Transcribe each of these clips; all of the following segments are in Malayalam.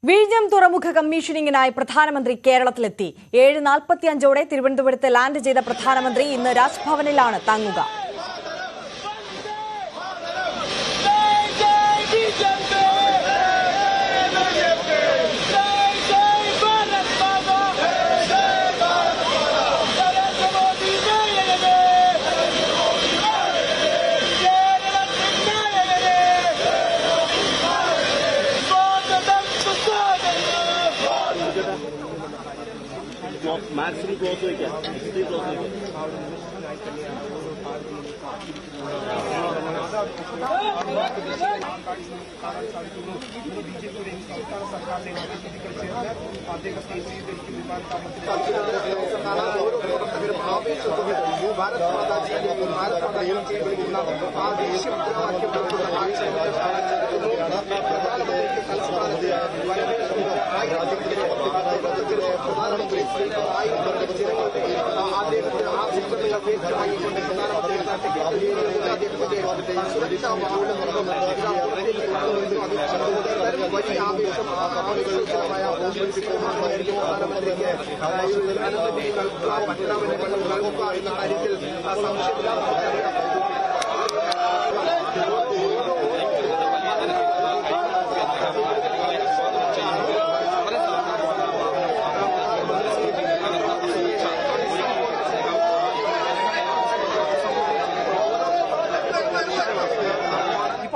വിഴിഞ്ഞം തുറമുഖ കമ്മീഷനിങ്ങിനായി പ്രധാനമന്ത്രി കേരളത്തിലെത്തി. 7:45 തിരുവനന്തപുരത്ത് ലാൻഡ് ചെയ്ത പ്രധാനമന്ത്രി ഇന്ന് രാജ്ഭവനിലാണ് തങ്ങുക. മാക്സിമം ക്ലോസ് വയ്ക്കാം.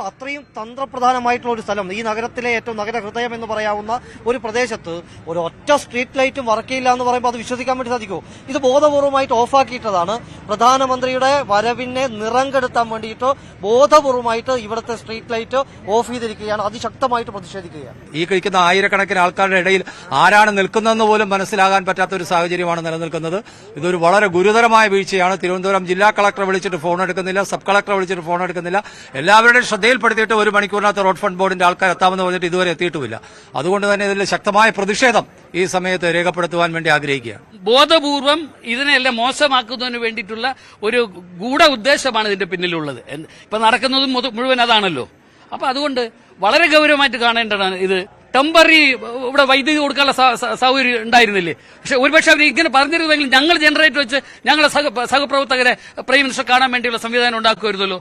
അത്രയും തന്ത്രപ്രധാനമായിട്ടുള്ള ഒരു സ്ഥലം, ഈ നഗരത്തിലെ ഏറ്റവും നഗരഹൃദയം എന്ന് പറയാവുന്ന ഒരു പ്രദേശത്ത് ഒരു ഒറ്റ സ്ട്രീറ്റ് ലൈറ്റും വർക്കിയില്ല എന്ന് പറയുമ്പോൾ അത് വിശ്വസിക്കാൻ വേണ്ടി സാധിക്കുമോ? ഇത് ബോധപൂർവമായിട്ട് ഓഫാക്കിയിട്ടതാണ്. പ്രധാനമന്ത്രിയുടെ വരവിനെ നിറം കെടുത്താൻ വേണ്ടിയിട്ട് ബോധപൂർവമായിട്ട് ഇവിടുത്തെ സ്ട്രീറ്റ് ലൈറ്റ് ഓഫ് ചെയ്തിരിക്കുകയാണ്. അതിശക്തമായിട്ട് പ്രതിഷേധിക്കുകയാണ്. ഈ കഴിക്കുന്ന ആയിരക്കണക്കിന് ആൾക്കാരുടെ ഇടയിൽ ആരാണ് നിൽക്കുന്നതെന്ന് പോലും മനസ്സിലാകാൻ പറ്റാത്ത ഒരു സാഹചര്യമാണ് നിലനിൽക്കുന്നത്. ഇതൊരു വളരെ ഗുരുതരമായ വീഴ്ചയാണ്. തിരുവനന്തപുരം ജില്ലാ കളക്ടറെ വിളിച്ചിട്ട് ഫോൺ എടുക്കുന്നില്ല, സബ് കളക്ടറെ വിളിച്ചിട്ട് ഫോൺ എടുക്കുന്നില്ല. എല്ലാവരുടെയും ശ്രദ്ധയിൽപ്പെടുത്തിയിട്ട് 1 മണിക്കൂറിനകത്ത് റോഡ് ഫണ്ട് ബോർഡിന്റെ ആൾക്കാർ എത്താമെന്ന് പറഞ്ഞിട്ട് ഇതുവരെ എത്തിയിട്ടുമില്ല. അതുകൊണ്ട് തന്നെ ഇതിൽ ശക്തമായ പ്രതിഷേധം ഈ സമയത്ത് രേഖപ്പെടുത്തുവാൻ വേണ്ടി ആഗ്രഹിക്കുകയാണ്. ബോധപൂർവം ഇതിനെല്ലാം മോശമാക്കുന്നതിന് വേണ്ടിയിട്ടുള്ള ഒരു ഗൂഢ ഉദ്ദേശമാണ് ഇതിന്റെ പിന്നിലുള്ളത്. ഇപ്പൊ നടക്കുന്നതും മുഴുവൻ അതാണല്ലോ. അപ്പൊ അതുകൊണ്ട് വളരെ ഗൗരവമായിട്ട് കാണേണ്ടതാണ് ഇത്. ടെമ്പററി ഇവിടെ വൈദ്യുതി കൊടുക്കാനുള്ള സൗകര്യം ഉണ്ടായിരുന്നില്ലേ? പക്ഷെ ഒരുപക്ഷെ അവർ ഇങ്ങനെ പറഞ്ഞിരുന്നെങ്കിൽ ഞങ്ങൾ ജനറേറ്റർ വെച്ച് ഞങ്ങളെ സഹപ്രവർത്തകരെ പ്രൈം മിനിസ്റ്റർ കാണാൻ വേണ്ടിയുള്ള സംവിധാനം ഉണ്ടാക്കുമായിരുന്നല്ലോ.